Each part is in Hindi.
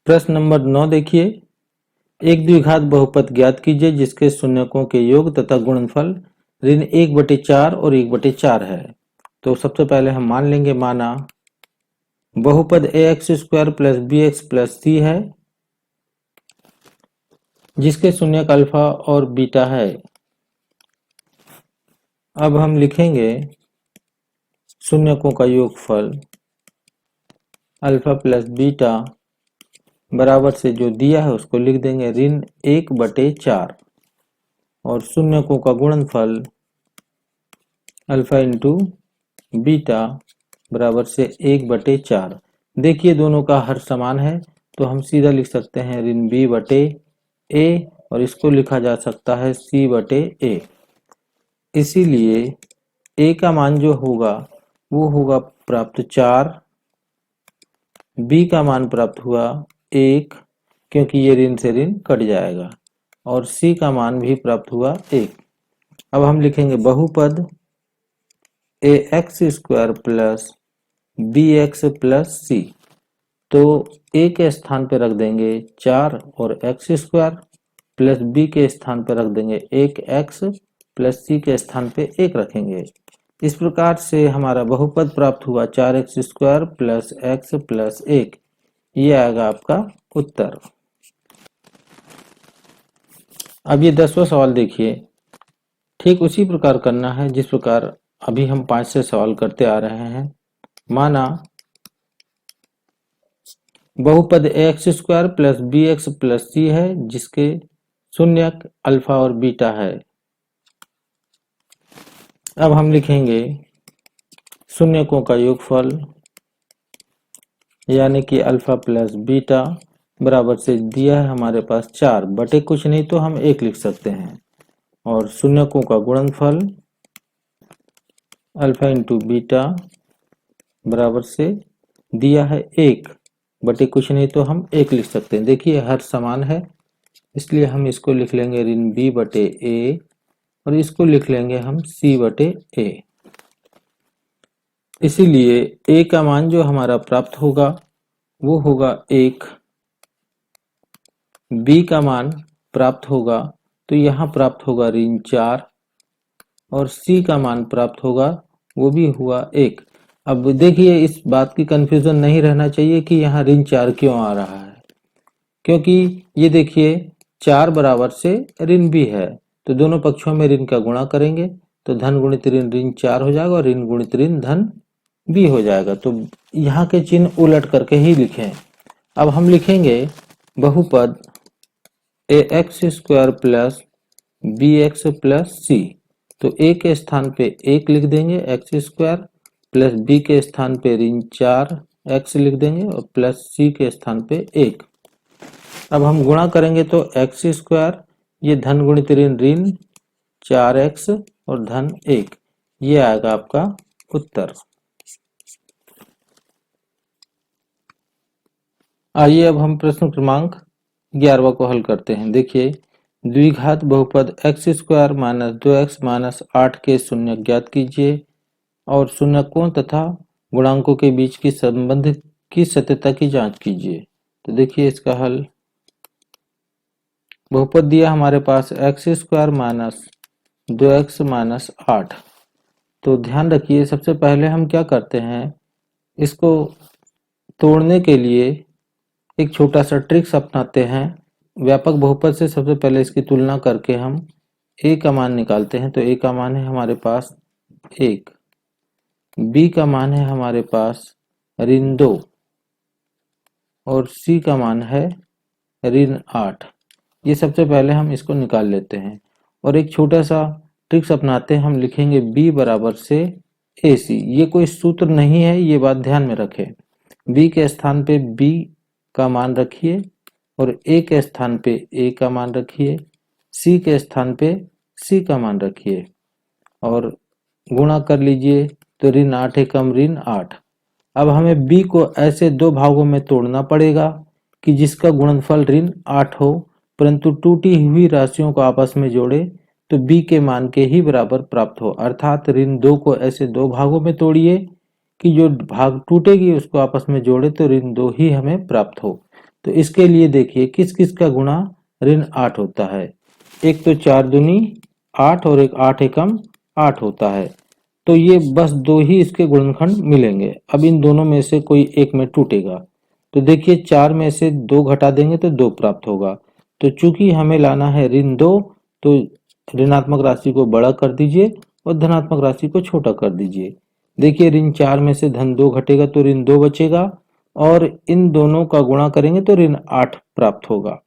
प्रश्न नंबर 9 देखिए। एक द्विघात बहुपद ज्ञात कीजिए जिसके शून्यकों के योग तथा गुणनफल ऋण 1/4 और 1/4 है। तो सबसे पहले हम मान लेंगे, माना बहुपद ax² + bx + c है जिसके शून्यक अल्फा और बीटा है। अब हम लिखेंगे शून्यकों का योगफल अल्फा प्लस बीटा बराबर से जो दिया है उसको लिख देंगे ऋण 1/4 और शून्यकों का गुणनफल अल्फा इंटू बीटा बराबर से 1/4। देखिए दोनों का हर समान है तो हम सीधा लिख सकते हैं ऋण b/a और इसको लिखा जा सकता है c/a। इसीलिए a का मान जो होगा वो होगा प्राप्त 4, b का मान प्राप्त हुआ 1 क्योंकि ये ऋण से ऋण कट जाएगा और c का मान भी प्राप्त हुआ 1। अब हम लिखेंगे बहुपद ax² + bx + c। तो a के स्थान पर रख देंगे 4 और x² प्लस b के स्थान पर रख देंगे 1x प्लस c के स्थान पे 1 रखेंगे। इस प्रकार से हमारा बहुपद प्राप्त हुआ 4x² + x + 1। ये आएगा आपका उत्तर। अब ये 10वां सवाल देखिए। ठीक उसी प्रकार करना है जिस प्रकार अभी हम 5 से सवाल करते आ रहे हैं। माना बहुपद ax² + bx + c है जिसके शून्यक अल्फा और बीटा है। अब हम लिखेंगे शून्यकों का योगफल यानी कि अल्फा प्लस बीटा बराबर से दिया है हमारे पास 4 बटे कुछ नहीं तो हम 1 लिख सकते हैं और शून्यकों का गुणनफल अल्फा इंटू बीटा बराबर से दिया है 1 बटे कुछ नहीं तो हम 1 लिख सकते हैं। देखिए हर समान है इसलिए हम इसको लिख लेंगे ऋण b/a और इसको लिख लेंगे हम c/a। इसीलिए a का मान जो हमारा प्राप्त होगा वो होगा 1, b का मान प्राप्त होगा तो यहाँ प्राप्त होगा ऋण 4 और c का मान प्राप्त होगा वो भी हुआ 1। अब देखिए इस बात की कंफ्यूजन नहीं रहना चाहिए कि यहाँ ऋण 4 क्यों आ रहा है, क्योंकि ये देखिए 4 बराबर से ऋण b है तो दोनों पक्षों में ऋण का गुणा करेंगे तो धन गुणित ऋण ऋण 4 हो जाएगा और ऋण गुणित ऋण धन b हो जाएगा। तो यहाँ के चिन्ह उलट करके ही लिखें। अब हम लिखेंगे बहुपद ax² + bx + c। तो a के स्थान पे 1 लिख देंगे x² प्लस b के स्थान पे ऋण 4x लिख देंगे और प्लस c के स्थान पे 1। अब हम गुणा करेंगे तो x² ये धन गुणित ऋण ऋण 4x और धन 1, ये आएगा आपका उत्तर। आइए अब हम प्रश्न क्रमांक 11वां को हल करते हैं। देखिए द्विघात बहुपद x² - 2x - 8 के शून्यक ज्ञात कीजिए और शून्यकों तथा गुणांकों के बीच की संबंध की सत्यता की जांच कीजिए। तो देखिए इसका हल, बहुपद दिया हमारे पास x² - 2x - 8। तो ध्यान रखिए सबसे पहले हम क्या करते हैं, इसको तोड़ने के लिए एक छोटा सा ट्रिक्स अपनाते हैं। व्यापक बहुपद से सबसे पहले इसकी तुलना करके हम a का मान निकालते हैं। तो a का मान है हमारे पास 1, b का मान है हमारे पास ऋण 2 और c का मान है ऋण 8। ये सबसे पहले हम इसको निकाल लेते हैं और एक छोटा सा ट्रिक्स अपनाते हैं। हम लिखेंगे b बराबर से ac। ये कोई सूत्र नहीं है, ये बात ध्यान में रखें। b के स्थान पे b का मान रखिए और a के स्थान पे a का मान रखिए, c के स्थान पे c का मान रखिए और गुणा कर लीजिए तो ऋण 8 एकम ऋण 8। अब हमें b को ऐसे दो भागों में तोड़ना पड़ेगा कि जिसका गुणनफल ऋण 8 हो, परंतु टूटी हुई राशियों को आपस में जोड़े तो b के मान के ही बराबर प्राप्त हो। अर्थात ऋण 2 को ऐसे दो भागों में तोड़िए कि जो भाग टूटेगी उसको आपस में जोड़े तो ऋण 2 ही हमें प्राप्त हो। तो इसके लिए देखिए किस किस का गुणा ऋण 8 होता है। एक तो 4 दूनी 8 और एक 8 एकम 8 होता है। तो ये बस दो ही इसके गुणनखंड मिलेंगे। अब इन दोनों में से कोई एक में टूटेगा। तो देखिए 4 में से 2 घटा देंगे तो 2 प्राप्त होगा। तो चूंकि हमें लाना है ऋण 2, तो ऋणात्मक राशि को बड़ा कर दीजिए और धनात्मक राशि को छोटा कर दीजिए। देखिए ऋण 4 में से धन 2 घटेगा तो ऋण 2 बचेगा और इन दोनों का गुणा करेंगे तो ऋण 8 प्राप्त होगा।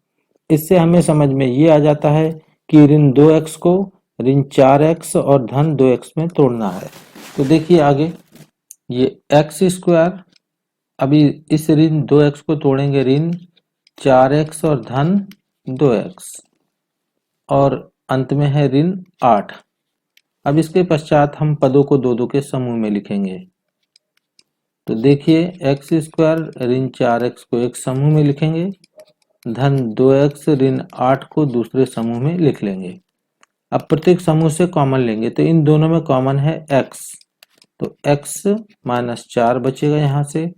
इससे हमें समझ में ये आ जाता है कि ऋण 2x को ऋण 4x और धन 2x में तोड़ना है। तो देखिए आगे ये x स्क्वायर, अभी इस ऋण 2x को तोड़ेंगे ऋण 4x और धन 2x और अंत में है ऋण 8। अब इसके पश्चात हम पदों को दो दो के समूह में लिखेंगे। तो देखिए x स्क्वायर ऋण 4x को एक समूह में लिखेंगे, धन 2x ऋण 8 को दूसरे समूह में लिख लेंगे। अब प्रत्येक समूह से कॉमन लेंगे तो इन दोनों में कॉमन है x, तो x माइनस 4 बचेगा यहाँ से।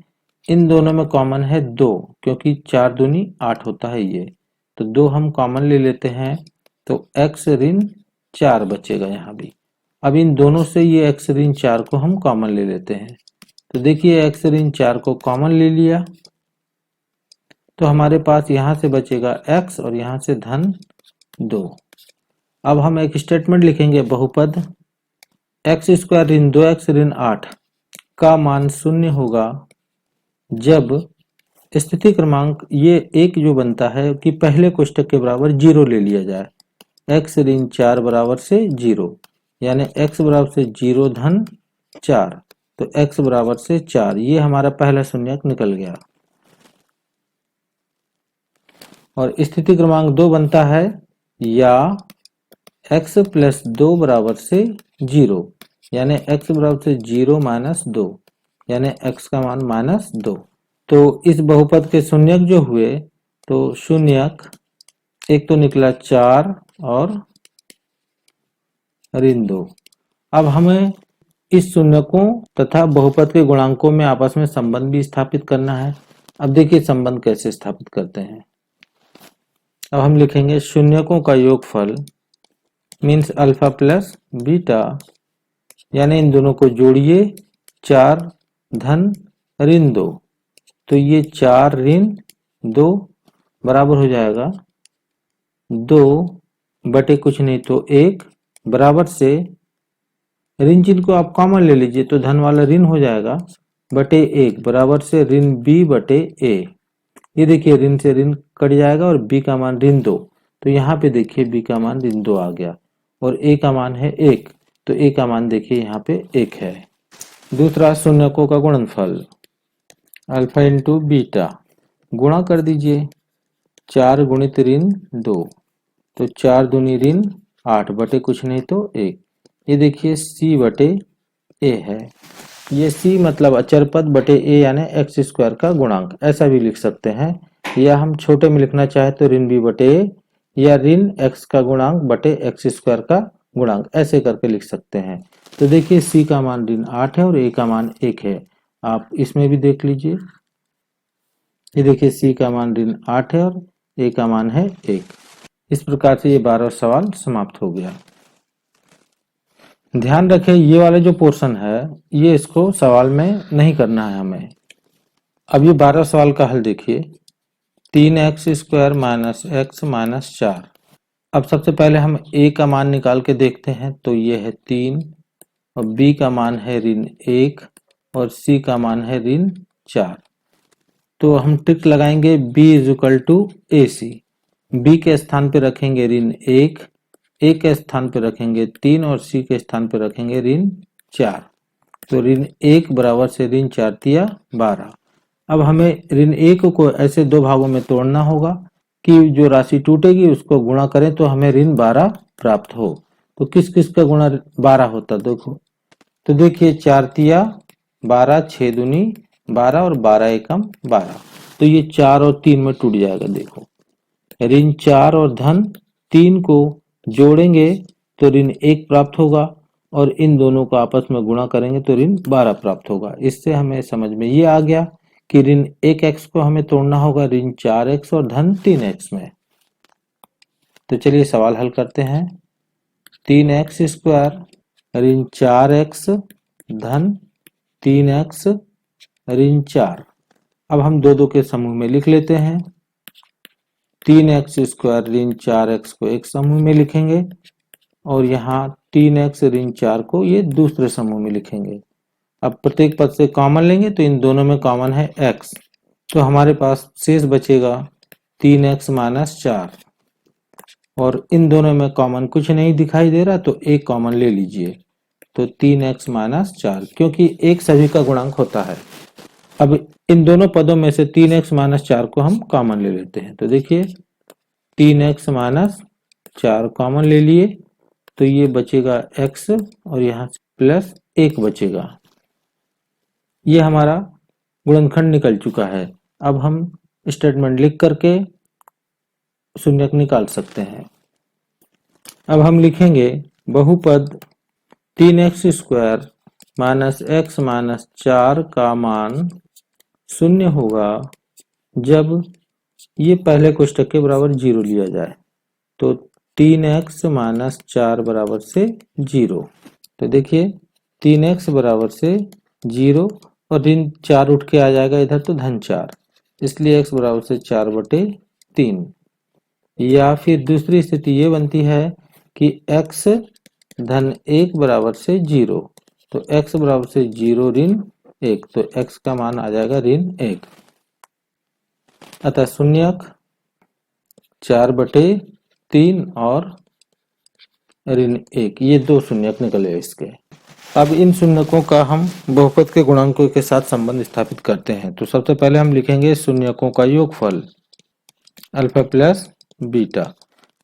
इन दोनों में कॉमन है 2 क्योंकि 4 दूनी 8 होता है ये, तो 2 हम कॉमन ले लेते हैं तो x ऋण 4 बचेगा यहाँ भी। अब इन दोनों से ये x ऋण 4 को हम कॉमन ले लेते हैं। तो देखिए x ऋण 4 को कॉमन ले लिया तो हमारे पास यहाँ से बचेगा x और यहाँ से धन 2। अब हम एक स्टेटमेंट लिखेंगे बहुपद x स्क्वायर ऋण 2x ऋण 8 का मान शून्य होगा जब स्थिति क्रमांक ये एक जो बनता है कि पहले कोष्टक के बराबर 0 ले लिया जाए। x ऋण 4 बराबर से 0, यानी x बराबर से 0 धन 4, तो x बराबर से 4, ये हमारा पहला शून्यक निकल गया। और स्थिति क्रमांक 2 बनता है या x प्लस 2 बराबर से 0, यानी x बराबर से 0 माइनस 2, यानी x का मान माइनस 2। तो इस बहुपद के शून्यक जो हुए तो शून्यक एक तो निकला 4 और ऋण 2। अब हमें इस शून्यकों तथा बहुपद के गुणांकों में आपस में संबंध भी स्थापित करना है। अब देखिए संबंध कैसे स्थापित करते हैं। अब हम लिखेंगे शून्यकों का योगफल मीन्स अल्फा प्लस बीटा, यानी इन दोनों को जोड़िए 4 धन ऋण 2, तो ये 4 ऋण 2 बराबर हो जाएगा 2 बटे कुछ नहीं तो 1 बराबर से ऋण चिन्ह को आप कॉमन ले लीजिए तो धन वाला ऋण हो जाएगा बटे 1 बराबर से ऋण b बटे a। ये देखिए ऋण से ऋण कट जाएगा और b का मान ऋण 2, तो यहाँ पे देखिए b का मान ऋण 2 आ गया और a का मान है 1, तो a का मान देखिए यहाँ पे 1 है। दूसरा शून्यकों का गुणनफल अल्फा इंटू बीटा, गुणा कर दीजिए 4 गुणित ऋण 2, तो 4 दूनी ऋण 8 बटे कुछ नहीं तो 1। ये देखिए c बटे a है, ये c मतलब अचर पद बटे a यानी x स्क्वायर का गुणांक, ऐसा भी लिख सकते हैं। या हम छोटे में लिखना चाहे तो ऋण b बटे a या ऋण x का गुणांक बटे x स्क्वायर का गुणांक, ऐसे करके लिख सकते हैं। तो देखिए c का मान ऋण 8 है और a का मान 1 है। आप इसमें भी देख लीजिए, ये देखिए c का मान ऋण 8 है और a का मान है 1। इस प्रकार से ये 12 सवाल समाप्त हो गया। ध्यान रखें ये वाले जो पोर्शन है ये इसको सवाल में नहीं करना है हमें। अब ये 12 सवाल का हल देखिए, 3x square minus x minus 4। अब सबसे पहले हम a का मान निकाल के देखते हैं, तो ये है 3 और b का मान है ऋण 1 और c का मान है ऋण 4। तो हम ट्रिक लगाएंगे b is equal to ac, b के स्थान पे रखेंगे ऋण 1, a के स्थान पे रखेंगे 3 और c के स्थान पे रखेंगे ऋण 4। तो ऋण 1 बराबर से ऋण 4 तिया 12। अब हमें ऋण 1 को ऐसे दो भागों में तोड़ना होगा कि जो राशि टूटेगी उसको गुणा करें तो हमें ऋण 12 प्राप्त हो। तो किस किस का गुणा 12 होता देखो, तो देखिए 4 तिया 12, 6 दूनी 12 और 12 एकम 12, तो ये 4 और 3 में टूट जाएगा। देखो ऋण 4 और धन 3 को जोड़ेंगे तो ऋण 1 प्राप्त होगा और इन दोनों को आपस में गुणा करेंगे तो ऋण 12 प्राप्त होगा। इससे हमें समझ में ये आ गया कि ऋण 1x को हमें तोड़ना होगा ऋण 4x और धन 3x में। तो चलिए सवाल हल करते हैं। 3x स्क्वायर ऋण 4x धन 3x ऋण 4। अब हम दो दो के समूह में लिख लेते हैं। 3x स्क्वायर ऋण 4x को एक समूह में लिखेंगे और यहाँ 3x ऋण 4 को ये दूसरे समूह में लिखेंगे। अब प्रत्येक पद से कॉमन लेंगे तो इन दोनों में कॉमन है x, तो हमारे पास शेष बचेगा 3x माइनस 4 और इन दोनों में कॉमन कुछ नहीं दिखाई दे रहा तो एक कॉमन ले लीजिए, तो 3x माइनस 4 क्योंकि एक सभी का गुणांक होता है। अब इन दोनों पदों में से 3x माइनस 4 को हम कॉमन ले लेते हैं, तो देखिए 3x माइनस 4 कॉमन ले लिए तो ये बचेगा x और यहाँ प्लस 1 बचेगा। ये हमारा गुणनखंड निकल चुका है। अब हम स्टेटमेंट लिख करके शून्यक निकाल सकते हैं। अब हम लिखेंगे बहुपद 3x square minus x minus 4 का मान शून्य होगा जब ये पहले कोष्ठक के बराबर 0 लिया जाए, तो 3x माइनस 4 बराबर से 0। तो देखिए 3x बराबर से 0 और ऋण 4 उठ के आ जाएगा इधर तो धन 4, इसलिए x बराबर से 4/3। या फिर दूसरी स्थिति ये बनती है कि x धन 1 बराबर से 0, तो x बराबर से 0 ऋण 1, तो x का मान आ जाएगा ऋण 1। अतः शून्यक 4/3 और ऋण 1, ये दो शून्यक निकले इसके। अब इन शून्यकों का हम बहुपद के गुणांकों के साथ संबंध स्थापित करते हैं। तो सबसे पहले हम लिखेंगे शून्यकों का योगफल अल्फा प्लस बीटा।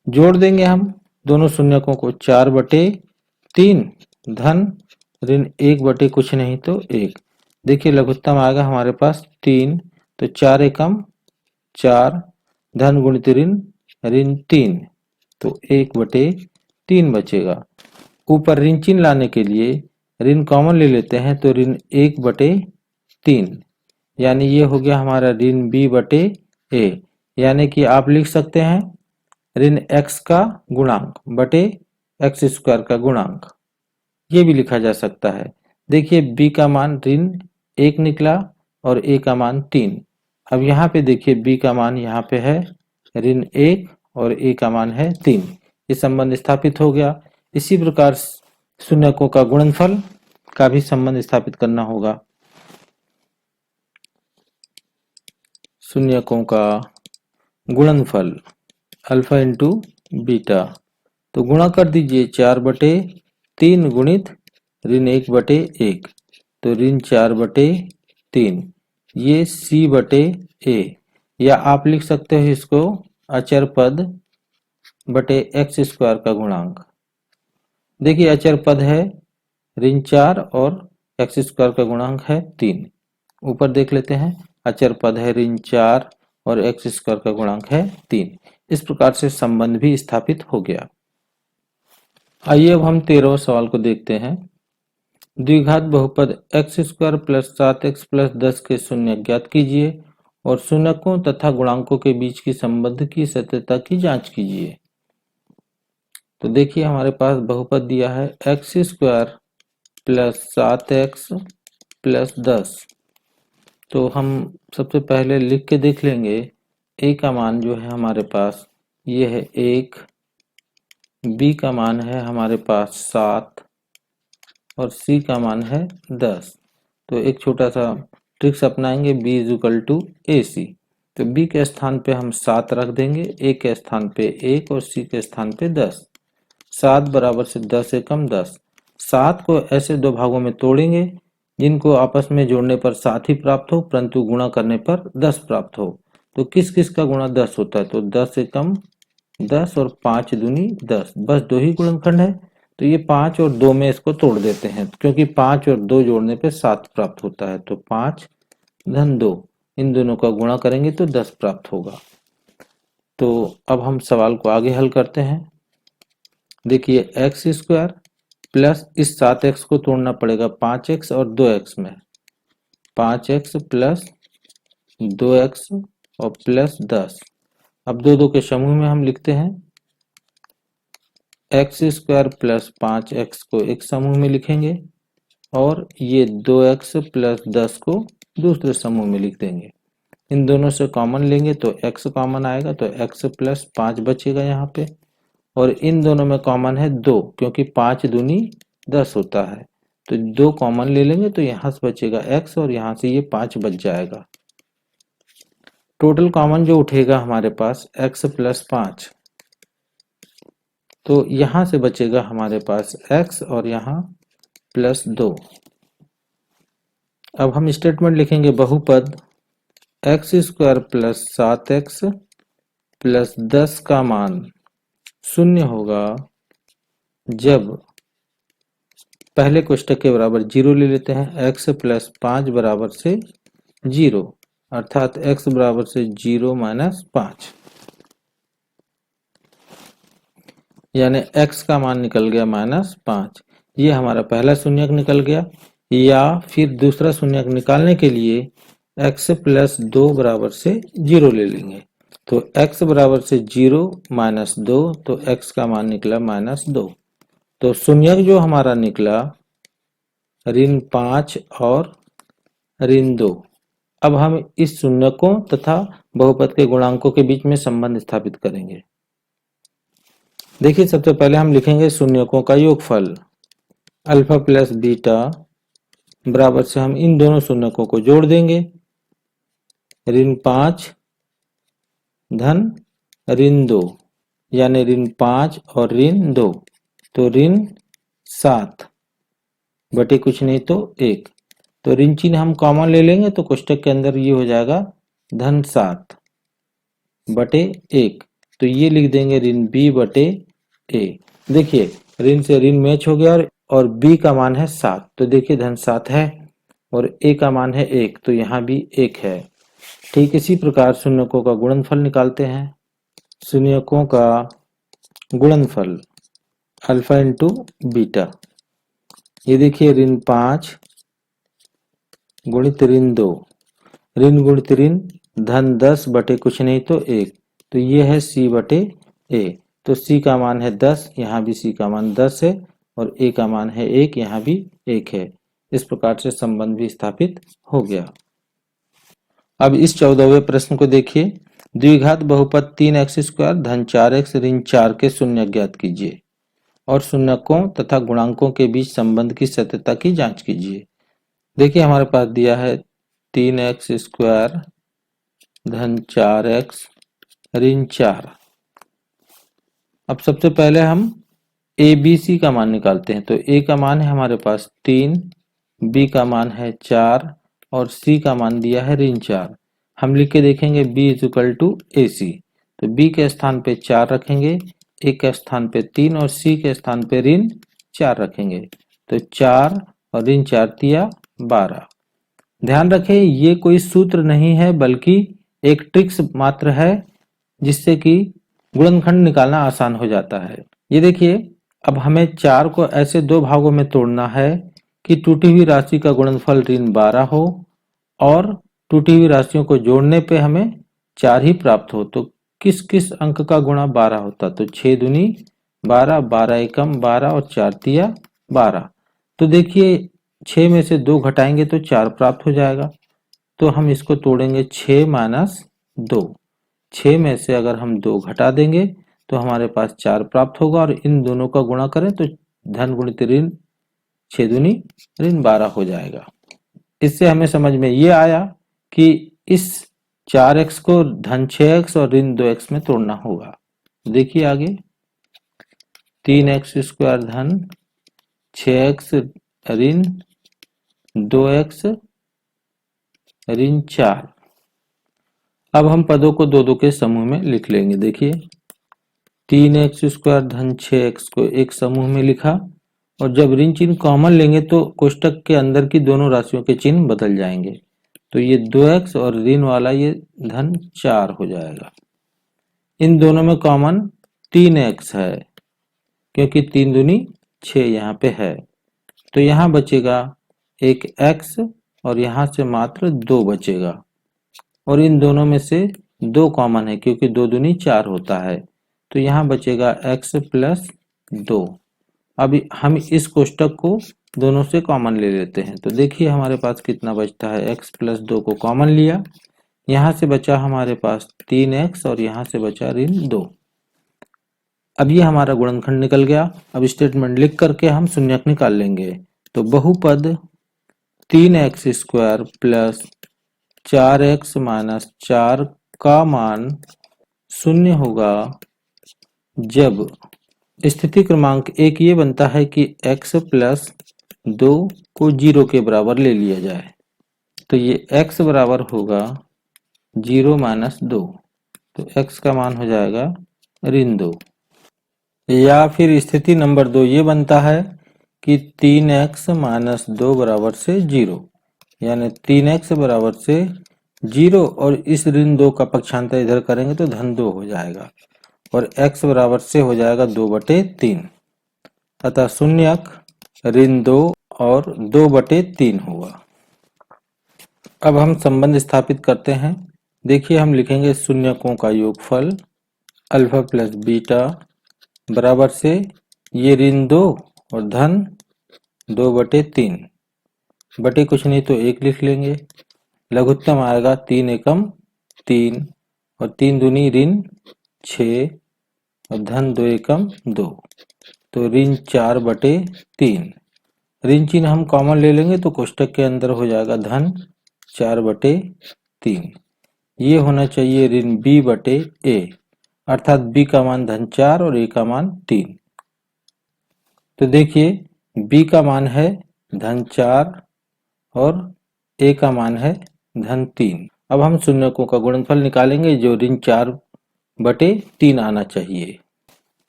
जोड़ देंगे हम दोनों शून्यकों को, 4/3 धन ऋण 1 कुछ नहीं तो 1। देखिए लघुत्तम आएगा हमारे पास 3, तो 4 एकम 4 धन गुणित ऋण 3, तो 1/3 बचेगा। ऊपर ऋण चिन्ह लाने के लिए ऋण कॉमन ले लेते हैं, तो ऋण 1/3 यानी ये हो गया हमारा ऋण b/a, यानी कि आप लिख सकते हैं ऋण x का गुणांक बटे x स्क्वायर का गुणांक, ये भी लिखा जा सकता है। देखिए b का मान ऋण 1 निकला और a का मान 3। अब यहाँ पे देखिए b का मान यहाँ पे है ऋण 1 और a का मान है 3, ये संबंध स्थापित हो गया। इसी प्रकार शून्यकों का गुणनफल का भी संबंध स्थापित करना होगा। शून्यकों का गुणनफल अल्फा इंटू बीटा, तो गुणा कर दीजिए 4/3 गुणित ऋण 1/1, तो ऋण 4/3, ये c/a, या आप लिख सकते हो इसको अचर पद बटे x स्क्वायर का गुणांक। देखिए अचर पद है ऋण 4 और x स्क्वायर का गुणांक है 3। ऊपर देख लेते हैं, अचर पद है ऋण 4 और x स्क्वायर का गुणांक है 3। इस प्रकार से संबंध भी स्थापित हो गया। आइए अब हम 13वें सवाल को देखते हैं। द्विघात बहुपद x square plus 7x plus 10 के शून्यक ज्ञात कीजिए और शून्यकों तथा गुणांकों के बीच की संबंध की सत्यता की जांच कीजिए। तो देखिए हमारे पास बहुपद दिया है x square plus 7x plus 10। तो हम सबसे पहले लिख के देख लेंगे। a का मान जो है हमारे पास ये है 1, b का मान है हमारे पास 7 और c का मान है 10। तो एक छोटा सा ट्रिक्स अपनाएंगे, b is equal to AC। तो b के स्थान पे हम 7 रख देंगे, a के स्थान पे 1 और c के स्थान पे 10। 7 बराबर से 10 एकम 10। 7 को ऐसे दो भागों में तोड़ेंगे जिनको आपस में जोड़ने पर 7 ही प्राप्त हो, परंतु गुणा करने पर 10 प्राप्त हो। तो किस किस का गुणा 10 होता है, तो 10 एकम 10 और 5 दूनी 10, बस दो ही गुणनखंड है। तो ये 5 और 2 में इसको तोड़ देते हैं, क्योंकि 5 और 2 जोड़ने पे 7 प्राप्त होता है। तो 5 धन 2, इन दोनों का गुणा करेंगे तो 10 प्राप्त होगा। तो अब हम सवाल को आगे हल करते हैं। देखिए एक्स स्क्वायर प्लस इस 7x को तोड़ना पड़ेगा 5x और 2x में, 5x प्लस 2x और प्लस 10। अब दो दो के समूह में हम लिखते हैं एक्स स्क्वायर प्लस 5x को एक समूह में लिखेंगे और ये 2x प्लस 10 को दूसरे समूह में लिख देंगे। इन दोनों से कॉमन लेंगे तो x कॉमन आएगा, तो x प्लस 5 बचेगा यहाँ पे। और इन दोनों में कॉमन है 2, क्योंकि 5 दूनी 10 होता है, तो 2 कॉमन ले लेंगे तो यहाँ से बचेगा x और यहाँ से ये 5 बच जाएगा। टोटल कॉमन जो उठेगा हमारे पास x प्लस 5, तो यहाँ से बचेगा हमारे पास x और यहाँ प्लस 2। अब हम स्टेटमेंट लिखेंगे बहुपद x square plus 7x plus 10 का मान शून्य होगा जब पहले कोष्टक के बराबर 0 ले लेते हैं, x प्लस 5 बराबर से 0, अर्थात x बराबर से 0 माइनस 5, यानी x का मान निकल गया -5। ये हमारा पहला शून्यक निकल गया। या फिर दूसरा शून्यक निकालने के लिए x प्लस 2 बराबर से 0 ले लेंगे, तो x बराबर से 0 माइनस 2, तो x का मान निकला -2। तो शून्यक जो हमारा निकला -5 और -2। अब हम इस शून्यकों तथा बहुपद के गुणांकों के बीच में संबंध स्थापित करेंगे। देखिए, सबसे पहले हम लिखेंगे शून्यकों का योगफल अल्फा प्लस बीटा बराबर से हम इन दोनों शून्यकों को जोड़ देंगे, -5 धन -2, यानी -5 और -2, तो -7 बटे कुछ नहीं तो 1। तो ऋण चिन्ह हम कॉमन ले लेंगे तो कोष्टक के अंदर ये हो जाएगा -7 बटे 1, तो ये लिख देंगे ऋण b बटे a। देखिए, ऋण से ऋण मैच हो गया और b का मान है 7, तो देखिए -7 है और a का मान है 1, तो यहाँ भी 1 है। ठीक इसी प्रकार शून्यकों का गुणनफल निकालते हैं। शून्यकों का गुणनफल अल्फा इंटू बीटा, ये देखिए ऋण5 गुणित ऋण2, ऋण गुणित ऋण धन 10 बटे कुछ नहीं तो 1, तो ये है c बटे a। तो c का मान है 10, यहाँ भी c का मान 10 है और a का मान है 1, यहाँ भी 1 है। इस प्रकार से संबंध भी स्थापित हो गया। अब इस 14वें प्रश्न को देखिए, द्विघात बहुपद 3x स्क्वायर धन 4x ऋण 4 के शून्य ज्ञात कीजिए और शून्यकों तथा गुणांकों के बीच संबंध की सत्यता की जांच कीजिए। देखिए, हमारे पास दिया है 3x स्क्वायर धन 4x ऋण 4। अब सबसे पहले हम a b c का मान निकालते हैं। तो a का मान है हमारे पास 3, b का मान है 4 और c का मान दिया है ऋण 4। हम लिख के देखेंगे b = ac, तो b के स्थान पे 4 रखेंगे, a के स्थान पे 3 और c के स्थान पे ऋण 4 रखेंगे, तो 4 और ऋण 4 दिया 12। ध्यान रखें, ये कोई सूत्र नहीं है बल्कि एक ट्रिक्स मात्र है जिससे कि गुणनखंड निकालना आसान हो जाता है। ये देखिए, अब हमें 4 को ऐसे दो भागों में तोड़ना है कि टूटी हुई राशि का गुणनफल ऋण 12 हो और टूटी हुई राशियों को जोड़ने पे हमें 4 ही प्राप्त हो। तो किस किस अंक का गुणा 12 होता? तो 6 दूनी 12, 12 एकम 12 और 4 तिया 12। तो देखिए, 6 में से 2 घटाएंगे तो 4 प्राप्त हो जाएगा। तो हम इसको तोड़ेंगे 6 माइनस 2। 6 में से अगर हम 2 घटा देंगे तो हमारे पास 4 प्राप्त होगा और इन दोनों का गुणा करें तो धन गुणित ऋण 6 दूनी ऋण 12 हो जाएगा। इससे हमें समझ में ये आया कि इस 4x को धन 6x और ऋण 2x में तोड़ना होगा। देखिए आगे, 3x स्क्वायर धन 6x ऋण 2x ऋण 4। अब हम पदों को दो दो के समूह में लिख लेंगे। देखिए, 3x स्क्वायर धन 6x को एक समूह में लिखा और जब ऋण चिन्ह कॉमन लेंगे तो कोष्टक के अंदर की दोनों राशियों के चिन्ह बदल जाएंगे। तो ये 2x और ऋण वाला ये धन 4 हो जाएगा। इन दोनों में कॉमन 3x है क्योंकि 3 दूनी 6 यहाँ पे है, तो यहाँ बचेगा एक x और यहाँ से मात्र 2 बचेगा। और इन दोनों में से 2 कॉमन है क्योंकि 2 दूनी 4 होता है। तो यहाँ बचेगा x प्लस 2। अब हम इस कोष्टक को दोनों से कॉमन ले लेते हैं। तो देखिए हमारे पास कितना बचता है, x प्लस 2 को कॉमन लिया, यहाँ से बचा हमारे पास 3x और यहाँ से बचा ऋण 2। अब ये हमारा गुणनखंड निकल गया। अब स्टेटमेंट लिख करके हम शून्यक निकाल लेंगे। तो बहुपद 3x square plus 4x minus 4 का मान शून्य होगा जब स्थिति क्रमांक 1 ये बनता है कि x प्लस 2 को 0 के बराबर ले लिया जाए। तो ये x बराबर होगा 0 माइनस 2। तो x का मान हो जाएगा ऋण 2। या फिर स्थिति नंबर 2 ये बनता है कि 3x माइनस 2 बराबर से 0, यानी 3x बराबर से 0 और इस ऋण 2 का पक्षांतर इधर करेंगे तो धन 2 हो जाएगा और x बराबर से हो जाएगा 2/3। अतः शून्यक ऋण 2 और 2/3 होगा। अब हम संबंध स्थापित करते हैं। देखिए हम लिखेंगे शून्यकों का योगफल अल्फा प्लस बीटा बराबर से ये ऋण 2 और धन 2/3, बटे कुछ नहीं तो 1 लिख लेंगे। लघुत्तम आएगा 3 एकम 3 और 3 दूनी ऋण 6 और धन 2 एकम 2, तो ऋण 4/3। ऋण चिन्ह हम कॉमन ले लेंगे तो कोष्टक के अंदर हो जाएगा धन 4/3। ये होना चाहिए ऋण b/a, अर्थात b का मान धन 4 और a का मान 3। तो देखिए b का मान है धन 4 और a का मान है धन 3। अब हम शून्यकों का गुणनफल निकालेंगे जो ऋण 4/3 आना चाहिए।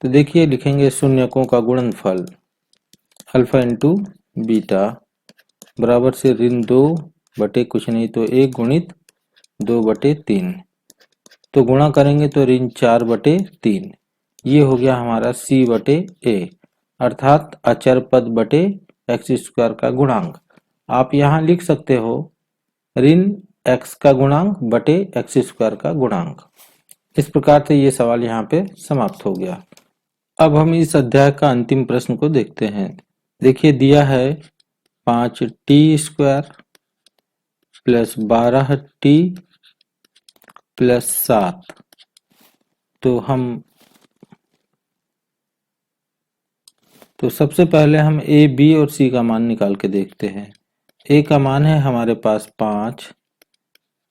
तो देखिए लिखेंगे शून्यकों का गुणनफल अल्फा इंटू बीटा बराबर से ऋण 2 बटे कुछ नहीं तो 1 गुणित 2/3। तो गुणा करेंगे तो ऋण 4/3। ये हो गया हमारा c/a, अर्थात अचर पद बटे एक्स स्क्वायर का गुणांक। आप यहाँ लिख सकते हो ऋण x का गुणांक बटे एक्स स्क्वायर का गुणांक। इस प्रकार से ये सवाल यहाँ पे समाप्त हो गया। अब हम इस अध्याय का अंतिम प्रश्न को देखते हैं। देखिए दिया है 5t square plus 12t plus 7। तो सबसे पहले हम a, b और c का मान निकाल के देखते हैं। a का मान है हमारे पास 5,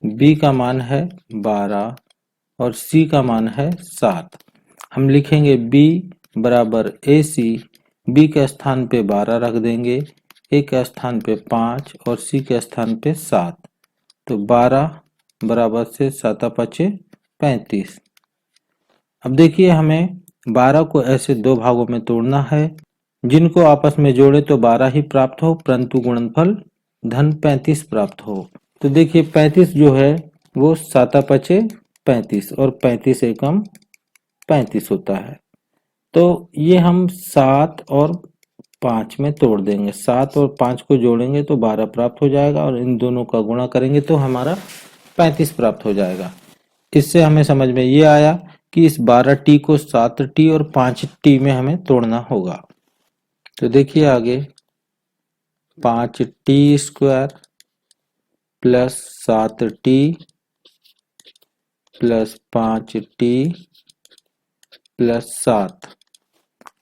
b का मान है 12 और c का मान है 7। हम लिखेंगे b बराबर ac, b के स्थान पे 12 रख देंगे, a के स्थान पे 5 और c के स्थान पे 7। तो 12 बराबर से 7 5 35। अब देखिए हमें 12 को ऐसे 2 भागों में तोड़ना है, जिनको आपस में जोड़े तो 12 ही प्राप्त हो, परंतु गुणनफल धन 35 प्राप्त हो। तो देखिए 35 जो है वो 7 5 35 और 35 एकम 35 होता है। तो ये हम 7 और 5 में तोड़ देंगे। 7 और 5 को जोड़ेंगे तो 12 प्राप्त हो जाएगा और इन दोनों का गुणा करेंगे तो हमारा 35 प्राप्त हो जाएगा। इससे हमें समझ में ये आया कि इस 12t को 7t और 5t में हमें तोड़ना होगा। तो देखिए आगे 5t square plus 7t plus 5t plus 7।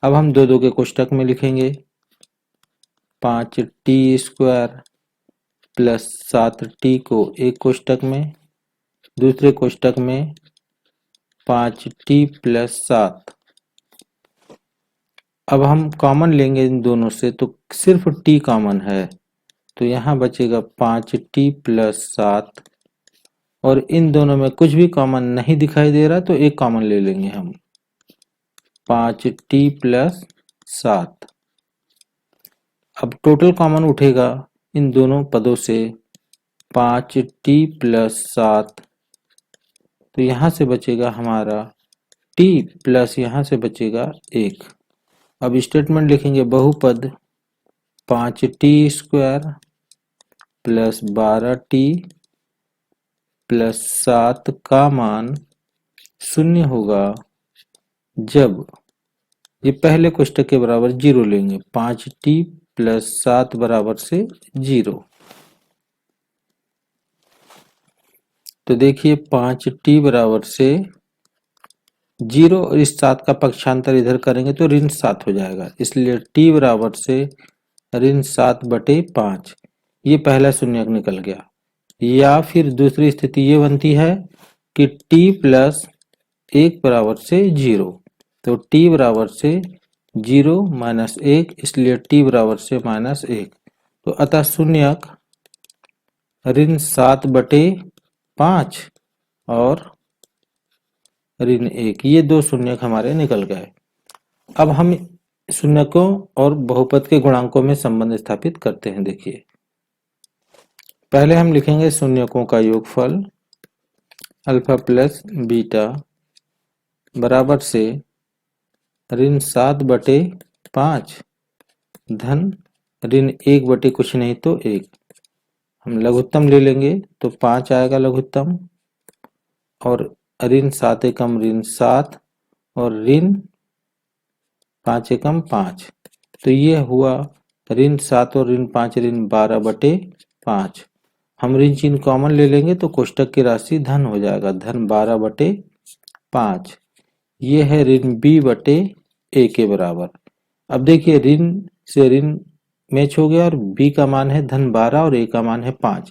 अब हम दो दो के कोष्टक में लिखेंगे 5t स्क्वायर प्लस 7t को एक कोष्टक में, दूसरे कोष्टक में 5t प्लस 7। अब हम कॉमन लेंगे इन दोनों से तो सिर्फ t कॉमन है, तो यहाँ बचेगा 5t प्लस 7 और इन दोनों में कुछ भी कॉमन नहीं दिखाई दे रहा तो एक कॉमन ले लेंगे हम 5t प्लस 7। अब टोटल कॉमन उठेगा इन दोनों पदों से 5t प्लस 7, तो यहाँ से बचेगा हमारा t प्लस यहाँ से बचेगा 1। अब स्टेटमेंट लिखेंगे बहुपद 5t square plus 12t plus 7 का मान 0 होगा जब ये पहले कोष्टक के बराबर 0 लेंगे। 5t प्लस 7 बराबर से 0। तो देखिए 5t बराबर से 0 और इस 7 का पक्षांतर इधर करेंगे तो ऋण 7 हो जाएगा, इसलिए t बराबर से ऋण 7/5। ये पहला शून्यक निकल गया। या फिर दूसरी स्थिति ये बनती है कि t प्लस 1 बराबर से 0। तो t बराबर से 0 माइनस 1, इसलिए t बराबर से -1। तो अतः शून्यक ऋण 7/5 और ऋण 1, ये दो शून्यक हमारे निकल गए। अब हम शून्यकों और बहुपद के गुणांकों में संबंध स्थापित करते हैं। देखिए पहले हम लिखेंगे शून्यकों का योगफल अल्फा प्लस बीटा बराबर से ऋण 7/5 धन ऋण 1 कुछ नहीं तो 1। हम लघुत्तम ले लेंगे तो 5 आएगा लघुत्तम, और ऋण 7 एकम ऋण 7 और ऋण 5 एकम 5। तो ये हुआ ऋण 7 और ऋण 5 ऋण 12/5। हम ऋण चिन्ह कॉमन ले लेंगे तो कोष्टक की राशि धन हो जाएगा, धन 12/5। ये है ऋण b/a के बराबर। अब देखिए ऋण से ऋण मैच हो गया और b का मान है धन 12 और a का मान है 5।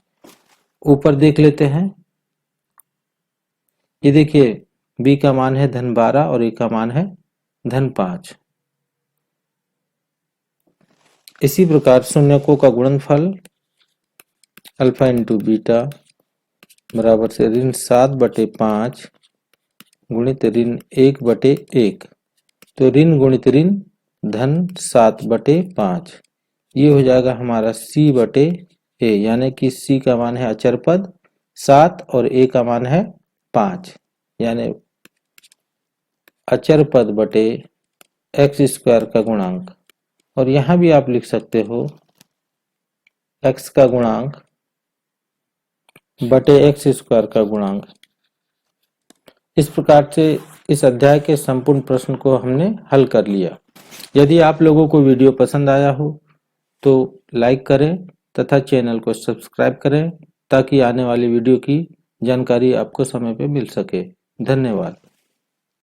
ऊपर देख लेते हैं, ये देखिए b का मान है धन 12 और a का मान है धन 5। इसी प्रकार शून्यकों का गुणनफल अल्फा इंटू बीटा बराबर से ऋण 7/5 गुणित ऋण 1/1। तो ऋण गुणित ऋण धन 7/5। ये हो जाएगा हमारा c/a, यानी कि c का मान है अचर पद 7 और a का मान है 5, यानी अचर पद बटे x² का गुणांक। और यहाँ भी आप लिख सकते हो x का गुणांक बटे x² का गुणांक। इस प्रकार से इस अध्याय के संपूर्ण प्रश्न को हमने हल कर लिया। यदि आप लोगों को वीडियो पसंद आया हो तो लाइक करें तथा चैनल को सब्सक्राइब करें ताकि आने वाली वीडियो की जानकारी आपको समय पे मिल सके। धन्यवाद।